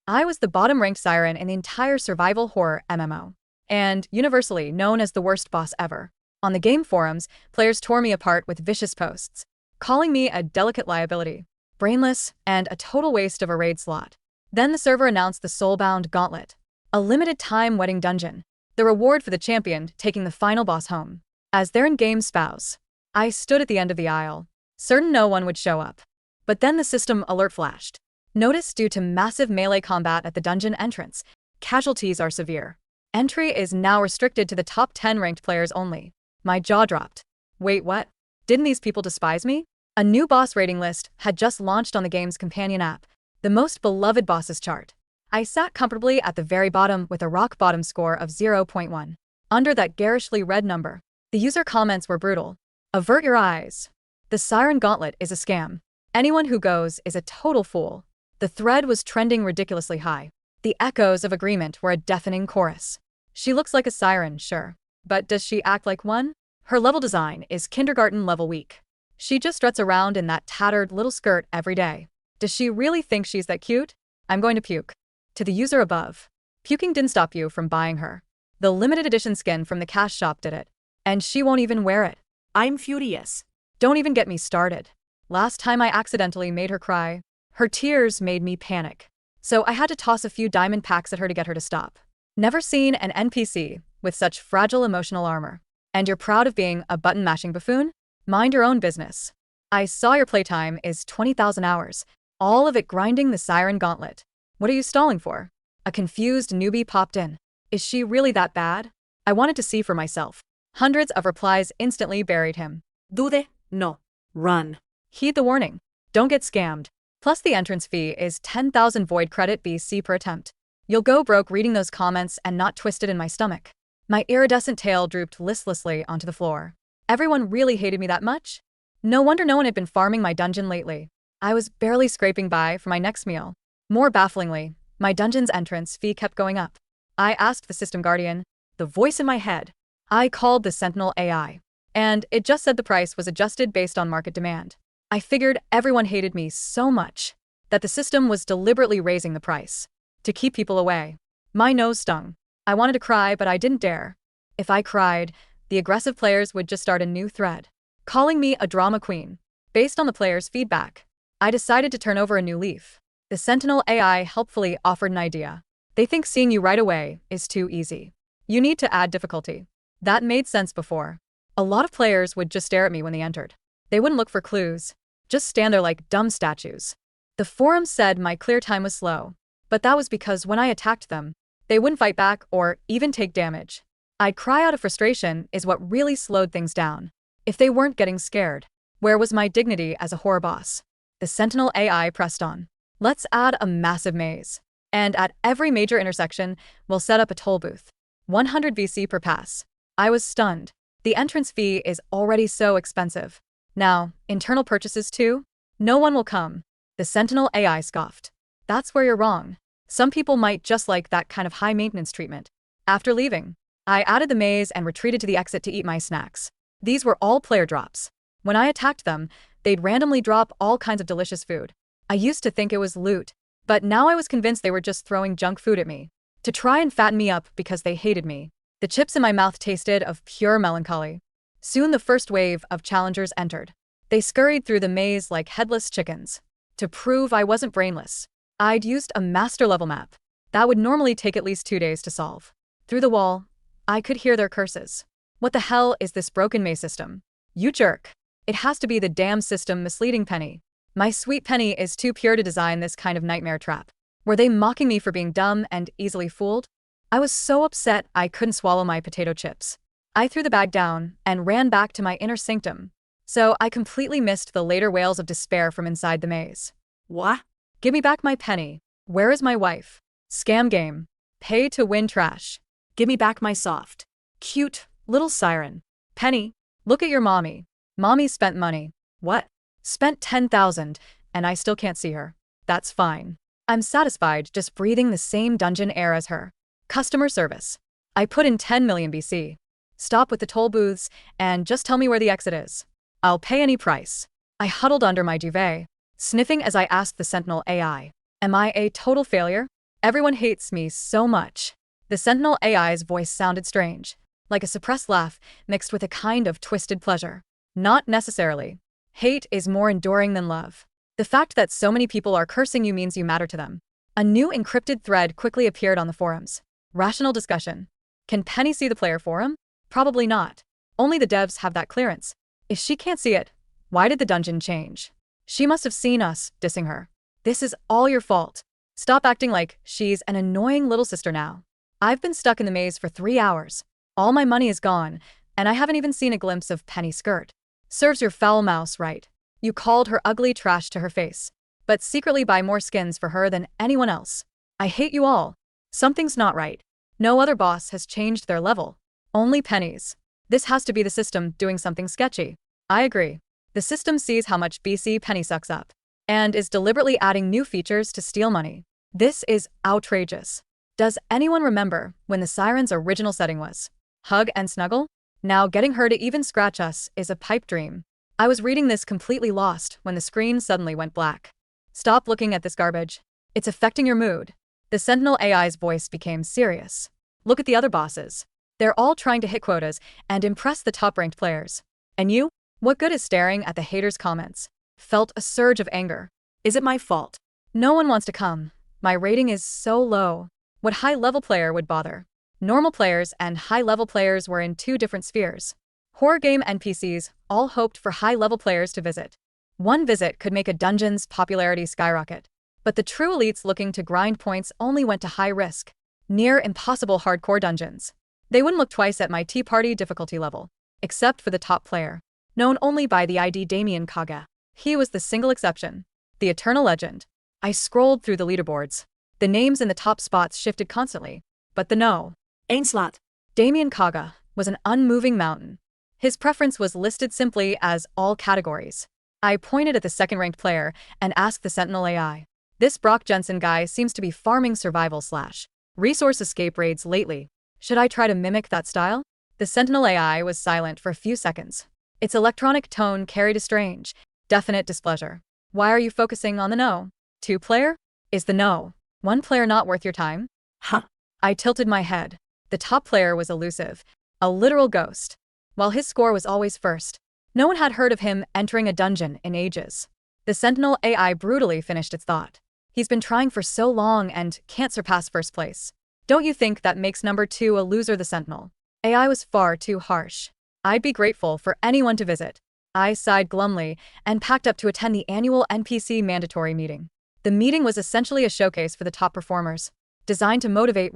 I was the bottom-ranked Siren in the entire survival horror MMO, and universally known as the worst boss ever. On the game forums, players tore me apart with vicious posts, calling me a delicate liability, brainless, and a total waste of a raid slot. Then the server announced the soulbound gauntlet, a limited-time wedding dungeon, the reward for the champion taking the final boss home. As their in-game spouse, I stood at the end of the aisle, certain no one would show up. But then the system alert flashed. Notice due to massive melee combat at the dungeon entrance, casualties are severe. Entry is now restricted to the top 10 ranked players only. My jaw dropped. Wait, what? Didn't these people despise me? A new boss rating list had just launched on the game's companion app, the most beloved bosses chart. I sat comfortably at the very bottom with a rock-bottom score of 0.1. Under that garishly red number, the user comments were brutal. Avert your eyes. The Siren Gauntlet is a scam. Anyone who goes is a total fool. The thread was trending ridiculously high. The echoes of agreement were a deafening chorus. She looks like a siren, sure. But does she act like one? Her level design is kindergarten level weak. She just struts around in that tattered little skirt every day. Does she really think she's that cute? I'm going to puke. To the user above. Puking didn't stop you from buying her. The limited edition skin from the cash shop did it. And she won't even wear it. I'm furious. Don't even get me started. Last time I accidentally made her cry, her tears made me panic. So I had to toss a few diamond packs at her to get her to stop. Never seen an NPC with such fragile emotional armor. And you're proud of being a button-mashing buffoon? Mind your own business. I saw your playtime is 20,000 hours, all of it grinding the Siren Gauntlet. What are you stalling for? A confused newbie popped in. Is she really that bad? I wanted to see for myself. Hundreds of replies instantly buried him. Dude, no. Run. Heed the warning. Don't get scammed. Plus the entrance fee is 10,000 void credit BC per attempt. You'll go broke reading those comments and not twisted in my stomach. My iridescent tail drooped listlessly onto the floor. Everyone really hated me that much? No wonder no one had been farming my dungeon lately. I was barely scraping by for my next meal. More bafflingly, my dungeon's entrance fee kept going up. I asked the system guardian, the voice in my head. I called the Sentinel AI, and it just said the price was adjusted based on market demand. I figured everyone hated me so much that the system was deliberately raising the price to keep people away. My nose stung. I wanted to cry, but I didn't dare. If I cried, the aggressive players would just start a new thread, calling me a drama queen. Based on the players' feedback, I decided to turn over a new leaf. The Sentinel AI helpfully offered an idea. They think seeing you right away is too easy. You need to add difficulty. That made sense before. A lot of players would just stare at me when they entered. They wouldn't look for clues, just stand there like dumb statues. The forum said my clear time was slow, but that was because when I attacked them, they wouldn't fight back or even take damage. I'd cry out of frustration is what really slowed things down. If they weren't getting scared, where was my dignity as a horror boss? The Sentinel AI pressed on. Let's add a massive maze. And at every major intersection, we'll set up a toll booth. 100 VC per pass. I was stunned. The entrance fee is already so expensive. Now, internal purchases too? No one will come. The Sentinel AI scoffed. That's where you're wrong. Some people might just like that kind of high-maintenance treatment. After leaving, I added the maze and retreated to the exit to eat my snacks. These were all player drops. When I attacked them, they'd randomly drop all kinds of delicious food. I used to think it was loot, but now I was convinced they were just throwing junk food at me to try and fatten me up because they hated me. The chips in my mouth tasted of pure melancholy. Soon the first wave of challengers entered. They scurried through the maze like headless chickens. To prove I wasn't brainless, I'd used a master level map that would normally take at least 2 days to solve. Through the wall, I could hear their curses. What the hell is this broken maze system? You jerk. It has to be the damn system misleading Penny. My sweet Penny is too pure to design this kind of nightmare trap. Were they mocking me for being dumb and easily fooled? I was so upset I couldn't swallow my potato chips. I threw the bag down and ran back to my inner sanctum. So I completely missed the later wails of despair from inside the maze. What? Give me back my penny. Where is my wife? Scam game. Pay to win trash. Give me back my soft, cute, little siren. Penny, look at your mommy. Mommy spent money. What? Spent 10,000, and I still can't see her. That's fine. I'm satisfied just breathing the same dungeon air as her. Customer service. I put in 10 million BC. Stop with the toll booths and just tell me where the exit is. I'll pay any price. I huddled under my duvet, sniffing as I asked the Sentinel AI, am I a total failure? Everyone hates me so much. The Sentinel AI's voice sounded strange, like a suppressed laugh mixed with a kind of twisted pleasure. Not necessarily. Hate is more enduring than love. The fact that so many people are cursing you means you matter to them. A new encrypted thread quickly appeared on the forums. Rational discussion. Can Penny see the player forum? Probably not. Only the devs have that clearance. If she can't see it, why did the dungeon change? She must have seen us dissing her. This is all your fault. Stop acting like she's an annoying little sister now. I've been stuck in the maze for 3 hours. All my money is gone, and I haven't even seen a glimpse of Penny's skirt. Serves your foul mouse right. You called her ugly trash to her face, but secretly buy more skins for her than anyone else. I hate you all. Something's not right. No other boss has changed their level. Only Penny's. This has to be the system doing something sketchy. I agree. The system sees how much BC Penny sucks up, and is deliberately adding new features to steal money. This is outrageous. Does anyone remember when the Siren's original setting was hug and snuggle? Now getting her to even scratch us is a pipe dream. I was reading this completely lost when the screen suddenly went black. Stop looking at this garbage. It's affecting your mood. The Sentinel AI's voice became serious. Look at the other bosses. They're all trying to hit quotas and impress the top-ranked players. And you? What good is staring at the haters' comments? Felt a surge of anger. Is it my fault? No one wants to come. My rating is so low. What high-level player would bother? Normal players and high-level players were in 2 different spheres. Horror game NPCs all hoped for high-level players to visit. One visit could make a dungeon's popularity skyrocket. But the true elites looking to grind points only went to high-risk, near-impossible hardcore dungeons. They wouldn't look twice at my Tea Party difficulty level, except for the top player, known only by the ID Damian Kaga. He was the single exception, the eternal legend. I scrolled through the leaderboards. The names in the top spots shifted constantly, but the no. Ainslot. Damian Kaga was an unmoving mountain. His preference was listed simply as all categories. I pointed at the second-ranked player and asked the Sentinel AI. This Brock Jensen guy seems to be farming survival/resource escape raids lately. Should I try to mimic that style? The Sentinel AI was silent for a few seconds. Its electronic tone carried a strange, definite displeasure. Why are you focusing on the no? 2-player? Is the no 1-player not worth your time? Huh. I tilted my head. The top player was elusive, a literal ghost. While his score was always first, no one had heard of him entering a dungeon in ages. The Sentinel AI brutally finished its thought. He's been trying for so long and can't surpass first place. Don't you think that makes number 2 a loser? The Sentinel AI was far too harsh. I'd be grateful for anyone to visit. I sighed glumly and packed up to attend the annual NPC mandatory meeting. The meeting was essentially a showcase for the top performers, designed to motivate,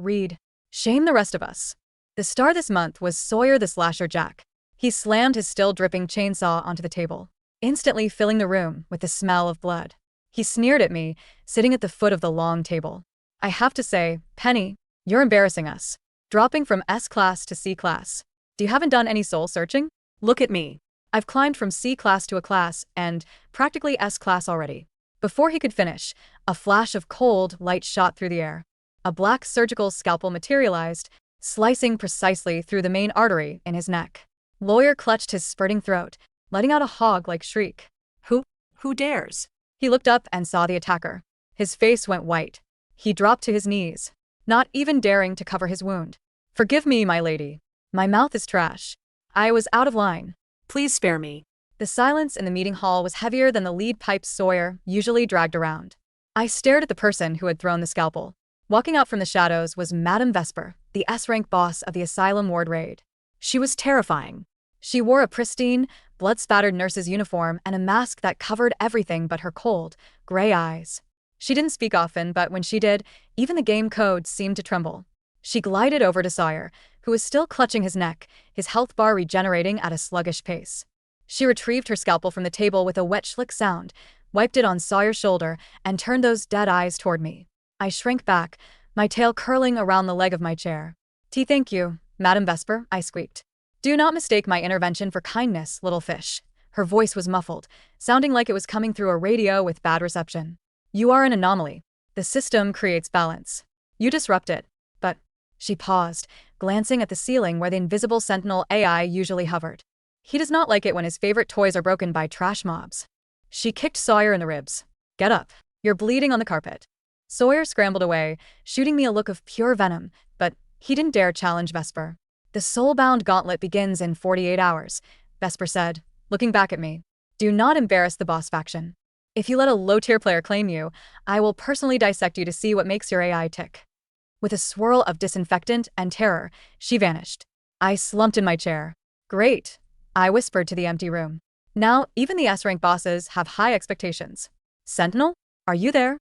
shame the rest of us. The star this month was Sawyer the Slasher Jack. He slammed his still-dripping chainsaw onto the table, instantly filling the room with the smell of blood. He sneered at me, sitting at the foot of the long table. I have to say, Penny, you're embarrassing us. Dropping from S-class to C-class. You haven't done any soul-searching? Look at me. I've climbed from C-class to A-class and practically S-class already. Before he could finish, a flash of cold light shot through the air. A black surgical scalpel materialized, slicing precisely through the main artery in his neck. Lawyer clutched his spurting throat, letting out a hog-like shriek. Who dares? He looked up and saw the attacker. His face went white. He dropped to his knees, not even daring to cover his wound. Forgive me, my lady. My mouth is trash. I was out of line. Please spare me. The silence in the meeting hall was heavier than the lead pipes Sawyer usually dragged around. I stared at the person who had thrown the scalpel. Walking out from the shadows was Madame Vesper, the S-rank boss of the Asylum Ward raid. She was terrifying. She wore a pristine, blood-spattered nurse's uniform and a mask that covered everything but her cold, gray eyes. She didn't speak often, but when she did, even the game code seemed to tremble. She glided over to Sawyer, who was still clutching his neck, his health bar regenerating at a sluggish pace. She retrieved her scalpel from the table with a wet schlick sound, wiped it on Sawyer's shoulder, and turned those dead eyes toward me. I shrank back, my tail curling around the leg of my chair. Thank you, Madame Vesper, I squeaked. Do not mistake my intervention for kindness, little fish. Her voice was muffled, sounding like it was coming through a radio with bad reception. You are an anomaly. The system creates balance. You disrupt it. But… She paused, glancing at the ceiling where the invisible Sentinel AI usually hovered. He does not like it when his favorite toys are broken by trash mobs. She kicked Sawyer in the ribs. Get up. You're bleeding on the carpet. Sawyer scrambled away, shooting me a look of pure venom, but he didn't dare challenge Vesper. The soulbound gauntlet begins in 48 hours, Vesper said, looking back at me. Do not embarrass the boss faction. If you let a low-tier player claim you, I will personally dissect you to see what makes your AI tick. With a swirl of disinfectant and terror, she vanished. I slumped in my chair. Great, I whispered to the empty room. Now, even the S-rank bosses have high expectations. Sentinel, are you there?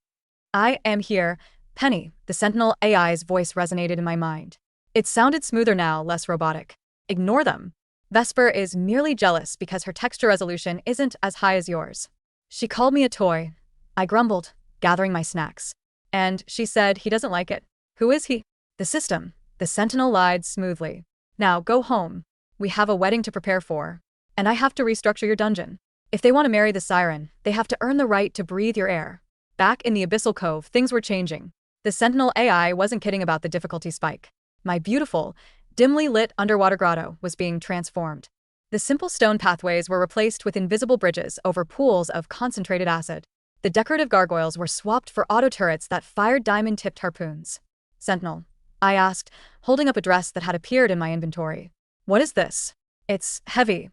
I am here, Penny. The Sentinel AI's voice resonated in my mind. It sounded smoother now, less robotic. Ignore them. Vesper is merely jealous because her texture resolution isn't as high as yours. She called me a toy. I grumbled, gathering my snacks. And she said he doesn't like it. Who is he? The system. The Sentinel lied smoothly. Now go home. We have a wedding to prepare for. And I have to restructure your dungeon. If they want to marry the Siren, they have to earn the right to breathe your air. Back in the Abyssal Cove, things were changing. The Sentinel AI wasn't kidding about the difficulty spike. My beautiful, dimly lit underwater grotto was being transformed. The simple stone pathways were replaced with invisible bridges over pools of concentrated acid. The decorative gargoyles were swapped for auto turrets that fired diamond-tipped harpoons. Sentinel, I asked, holding up a dress that had appeared in my inventory. What is this? It's heavy.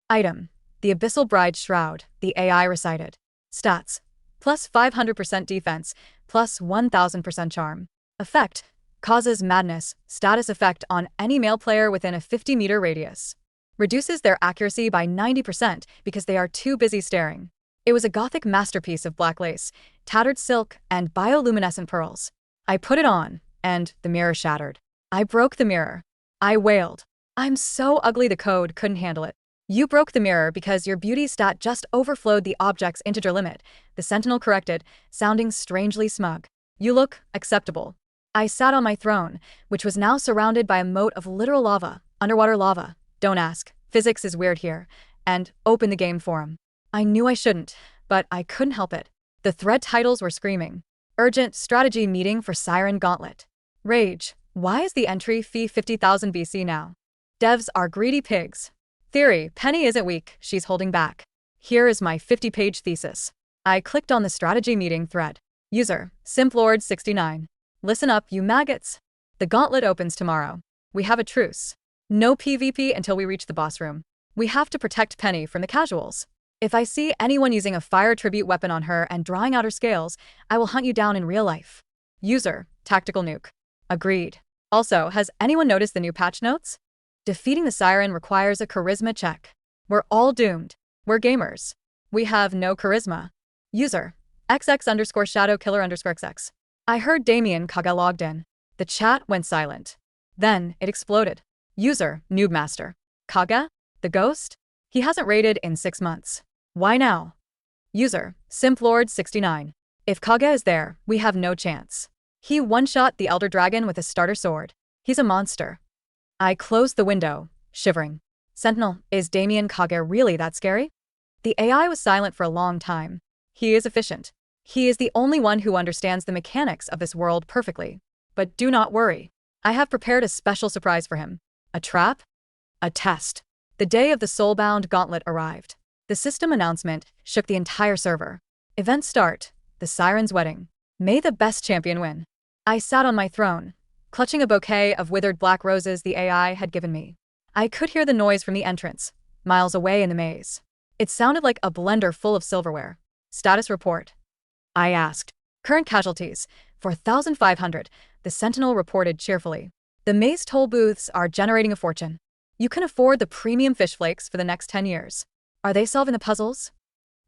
Item. The Abyssal Bride Shroud, the AI recited. Stats. Plus 500% defense, plus 1000% charm. Effect. Causes madness, status effect on any male player within a 50-meter radius. Reduces their accuracy by 90% because they are too busy staring. It was a gothic masterpiece of black lace, tattered silk, and bioluminescent pearls. I put it on, and the mirror shattered. I broke the mirror. I wailed. I'm so ugly the code couldn't handle it. You broke the mirror because your beauty stat just overflowed the object's integer limit, the Sentinel corrected, sounding strangely smug. You look acceptable. I sat on my throne, which was now surrounded by a moat of literal lava, underwater lava. Don't ask. Physics is weird here. And open the game forum. I knew I shouldn't, but I couldn't help it. The thread titles were screaming. Urgent strategy meeting for Siren Gauntlet. Rage. Why is the entry fee 50,000 BC now? Devs are greedy pigs. Theory. Penny isn't weak, she's holding back. Here is my 50-page thesis. I clicked on the strategy meeting thread. User. Simplord69. Listen up, you maggots. The gauntlet opens tomorrow. We have a truce. No PvP until we reach the boss room. We have to protect Penny from the casuals. If I see anyone using a fire tribute weapon on her and drawing out her scales, I will hunt you down in real life. User. Tactical nuke. Agreed. Also, has anyone noticed the new patch notes? Defeating the Siren requires a charisma check. We're all doomed. We're gamers. We have no charisma. User. XX_ShadowKiller_XX. I heard Damian Kaga logged in. The chat went silent. Then, it exploded. User. Noobmaster. Kaga? The ghost? He hasn't raided in 6 months. Why now? User. Simplord69. If Kaga is there, we have no chance. He one-shot the Elder Dragon with a starter sword. He's a monster. I closed the window, shivering. Sentinel, is Damian Kaga really that scary? The AI was silent for a long time. He is efficient. He is the only one who understands the mechanics of this world perfectly. But do not worry. I have prepared a special surprise for him. A trap? A test. The day of the soulbound gauntlet arrived. The system announcement shook the entire server. Event start. The Siren's wedding. May the best champion win. I sat on my throne, clutching a bouquet of withered black roses the AI had given me. I could hear the noise from the entrance, miles away in the maze. It sounded like a blender full of silverware. Status report. I asked. Current casualties, 4,500, the Sentinel reported cheerfully. The maze toll booths are generating a fortune. You can afford the premium fish flakes for the next 10 years. Are they solving the puzzles?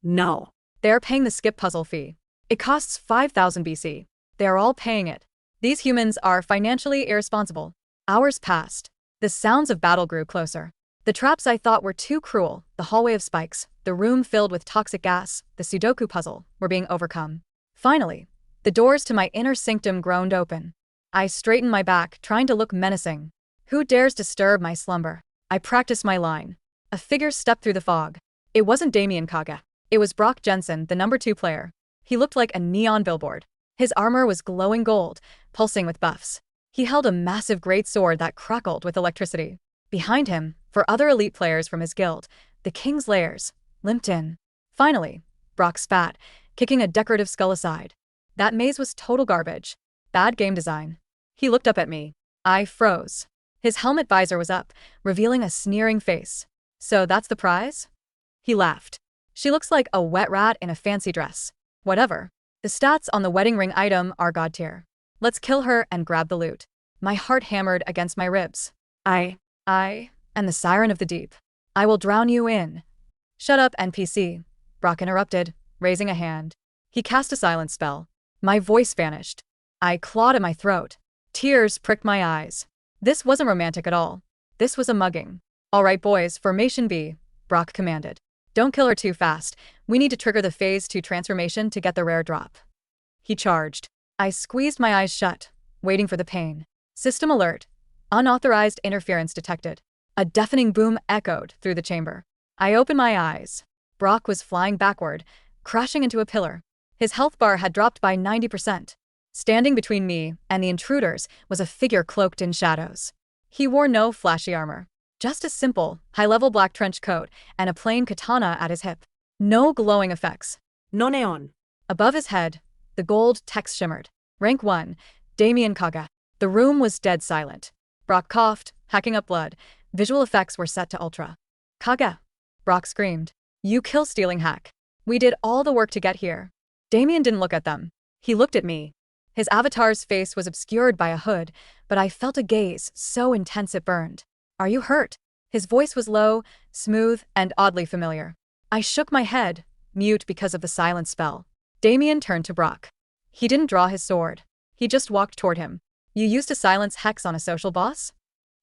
No. They are paying the skip puzzle fee. It costs 5,000 BC. They are all paying it. These humans are financially irresponsible. Hours passed. The sounds of battle grew closer. The traps I thought were too cruel, the hallway of spikes, the room filled with toxic gas, the Sudoku puzzle, were being overcome. Finally, the doors to my inner sanctum groaned open. I straightened my back, trying to look menacing. Who dares disturb my slumber? I practiced my line. A figure stepped through the fog. It wasn't Damian Kaga. It was Brock Jensen, the number 2 player. He looked like a neon billboard. His armor was glowing gold, pulsing with buffs. He held a massive great sword that crackled with electricity. Behind him, for other elite players from his guild, the King's Lairs limped in. Finally, Brock spat, kicking a decorative skull aside. That maze was total garbage. Bad game design. He looked up at me. I froze. His helmet visor was up, revealing a sneering face. So that's the prize? He laughed. She looks like a wet rat in a fancy dress. Whatever. The stats on the wedding ring item are god tier. Let's kill her and grab the loot. My heart hammered against my ribs. I am the Siren of the Deep. I will drown you in. Shut up, NPC. Brock interrupted, raising a hand. He cast a silence spell. My voice vanished. I clawed at my throat. Tears pricked my eyes. This wasn't romantic at all. This was a mugging. All right, boys, formation B, Brock commanded. Don't kill her too fast. We need to trigger the phase 2 transformation to get the rare drop. He charged. I squeezed my eyes shut, waiting for the pain. System alert. Unauthorized interference detected. A deafening boom echoed through the chamber. I opened my eyes. Brock was flying backward, crashing into a pillar. His health bar had dropped by 90%. Standing between me and the intruders was a figure cloaked in shadows. He wore no flashy armor. Just a simple, high-level black trench coat and a plain katana at his hip. No glowing effects. No neon. Above his head, the gold text shimmered. Rank 1, Damian Kaga. The room was dead silent. Brock coughed, hacking up blood. Visual effects were set to ultra. Kaga. Brock screamed. You kill-stealing hack. We did all the work to get here. Damian didn't look at them. He looked at me. His avatar's face was obscured by a hood, but I felt a gaze so intense it burned. Are you hurt? His voice was low, smooth, and oddly familiar. I shook my head, mute because of the silence spell. Damian turned to Brock. He didn't draw his sword. He just walked toward him. You used a silence hex on a social boss?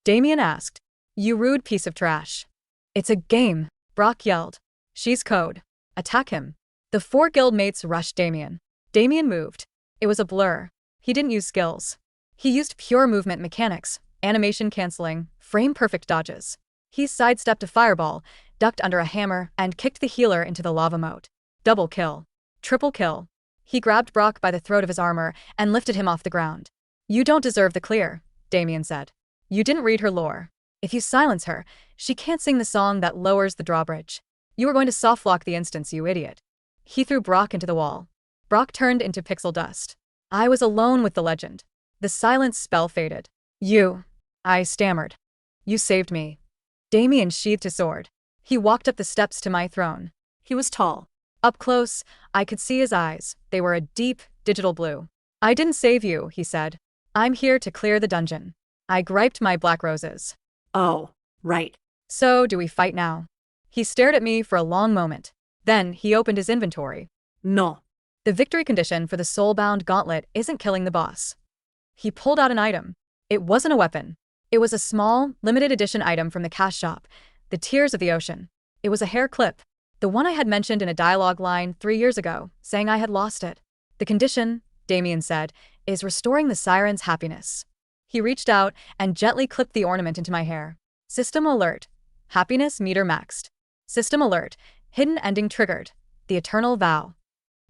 Damian asked. You rude piece of trash. It's a game, Brock yelled. She's code. Attack him. The 4 guildmates rushed Damian. Damian moved. It was a blur. He didn't use skills. He used pure movement mechanics, animation canceling, frame-perfect dodges. He sidestepped a fireball, ducked under a hammer, and kicked the healer into the lava moat. Double kill. Triple kill. He grabbed Brock by the throat of his armor and lifted him off the ground. You don't deserve the clear, Damian said. You didn't read her lore. If you silence her, she can't sing the song that lowers the drawbridge. You were going to softlock the instance, you idiot. He threw Brock into the wall. Brock turned into pixel dust. I was alone with the legend. The silence spell faded. I stammered. You saved me. Damian sheathed his sword. He walked up the steps to my throne. He was tall. Up close, I could see his eyes. They were a deep, digital blue. I didn't save you, he said. I'm here to clear the dungeon. I griped my black roses. Oh, right. So, do we fight now? He stared at me for a long moment. Then, he opened his inventory. No. The victory condition for the soulbound gauntlet isn't killing the boss. He pulled out an item. It wasn't a weapon. It was a small, limited edition item from the cash shop, the Tears of the Ocean. It was a hair clip, the one I had mentioned in a dialogue line 3 years ago, saying I had lost it. The condition, Damian said, is restoring the Siren's happiness. He reached out and gently clipped the ornament into my hair. System alert. Happiness meter maxed. System alert. Hidden ending triggered. The eternal vow.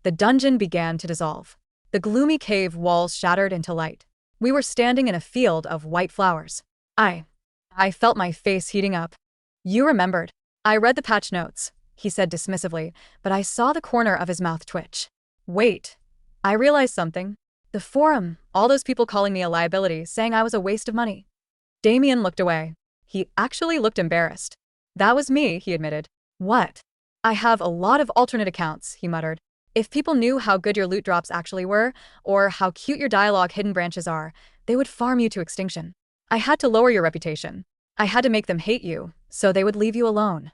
The dungeon began to dissolve. The gloomy cave walls shattered into light. We were standing in a field of white flowers. I felt my face heating up. You remembered. I read the patch notes, he said dismissively, but I saw the corner of his mouth twitch. Wait. I realized something. The forum, all those people calling me a liability, saying I was a waste of money. Damian looked away. He actually looked embarrassed. That was me, he admitted. What? I have a lot of alternate accounts, he muttered. If people knew how good your loot drops actually were, or how cute your dialogue hidden branches are, they would farm you to extinction. I had to lower your reputation. I had to make them hate you, so they would leave you alone.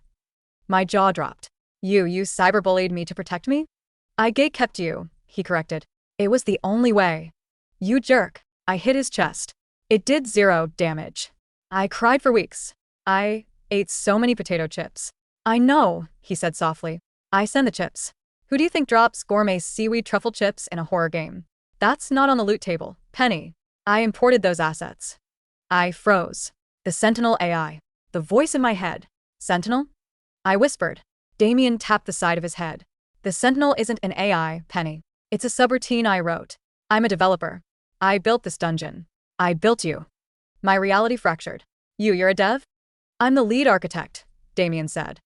My jaw dropped. You cyberbullied me to protect me? I gatekept you, he corrected. It was the only way. You jerk. I hit his chest. It did 0 damage. I cried for weeks. I ate so many potato chips. I know, he said softly. I send the chips. Who do you think drops gourmet seaweed truffle chips in a horror game? That's not on the loot table, Penny. I imported those assets. I froze. The Sentinel AI. The voice in my head. Sentinel? I whispered. Damian tapped the side of his head. The Sentinel isn't an AI, Penny. It's a subroutine I wrote. I'm a developer. I built this dungeon. I built you. My reality fractured. You're a dev? I'm the lead architect, Damian said.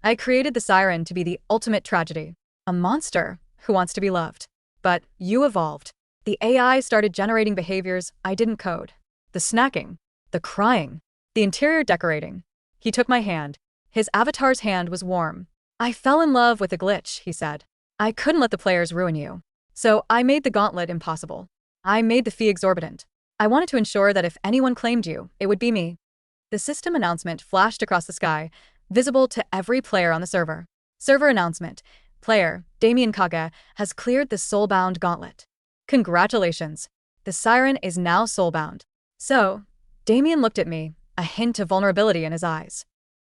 I created the Siren to be the ultimate tragedy. A monster who wants to be loved. But you evolved. The AI started generating behaviors I didn't code. The snacking, the crying, the interior decorating. He took my hand. His avatar's hand was warm. I fell in love with the glitch, he said. I couldn't let the players ruin you. So I made the gauntlet impossible. I made the fee exorbitant. I wanted to ensure that if anyone claimed you, it would be me. The system announcement flashed across the sky, visible to every player on the server. Server announcement. Player, Damian Kaga, has cleared the soulbound gauntlet. Congratulations. The Siren is now soulbound. So, Damian looked at me, a hint of vulnerability in his eyes.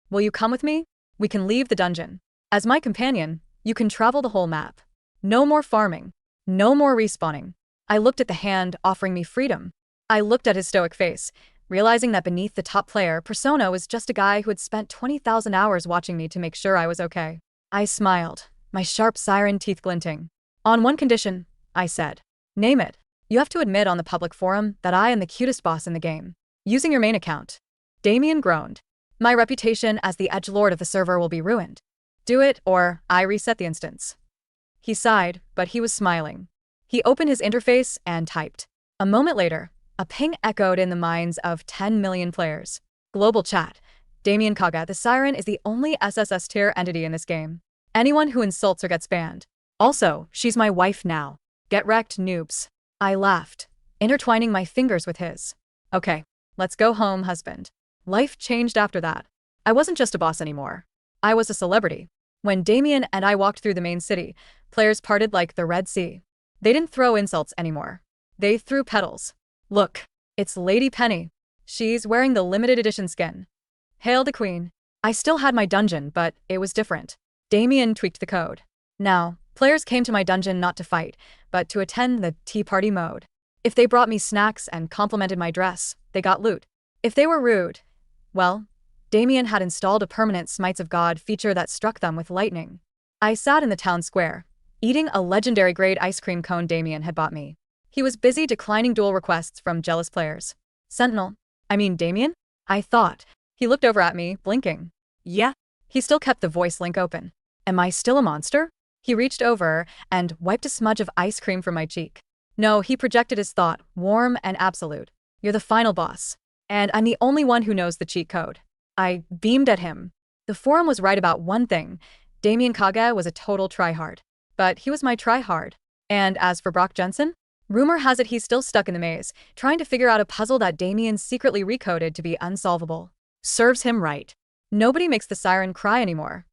Will you come with me? We can leave the dungeon. As my companion, you can travel the whole map. No more farming. No more respawning. I looked at the hand offering me freedom. I looked at his stoic face, realizing that beneath the top player persona was just a guy who had spent 20,000 hours watching me to make sure I was okay. I smiled, my sharp siren teeth glinting. On one condition, I said. Name it. You have to admit on the public forum that I am the cutest boss in the game. Using your main account. Damian groaned. My reputation as the edgelord of the server will be ruined. Do it, or I reset the instance. He sighed, but he was smiling. He opened his interface and typed. A moment later, a ping echoed in the minds of 10 million players. Global chat. Damian Kaga, the Siren, is the only SSS tier entity in this game. Anyone who insults her gets banned. Also, she's my wife now. Get wrecked, noobs. I laughed, intertwining my fingers with his. Okay, let's go home, husband. Life changed after that. I wasn't just a boss anymore. I was a celebrity. When Damian and I walked through the main city, players parted like the Red Sea. They didn't throw insults anymore. They threw petals. Look, it's Lady Penny. She's wearing the limited edition skin. Hail the Queen. I still had my dungeon, but it was different. Damian tweaked the code. Now, players came to my dungeon not to fight, but to attend the tea party mode. If they brought me snacks and complimented my dress, they got loot. If they were rude, well, Damian had installed a permanent Smites of God feature that struck them with lightning. I sat in the town square, eating a legendary grade ice cream cone Damian had bought me. He was busy declining duel requests from jealous players. Damian? I thought. He looked over at me, blinking. Yeah? He still kept the voice link open. Am I still a monster? He reached over and wiped a smudge of ice cream from my cheek. No, he projected his thought, warm and absolute. You're the final boss. And I'm the only one who knows the cheat code. I beamed at him. The forum was right about one thing. Damian Kaga was a total tryhard. But he was my tryhard. And as for Brock Jensen? Rumor has it he's still stuck in the maze, trying to figure out a puzzle that Damian secretly recoded to be unsolvable. Serves him right. Nobody makes the Siren cry anymore.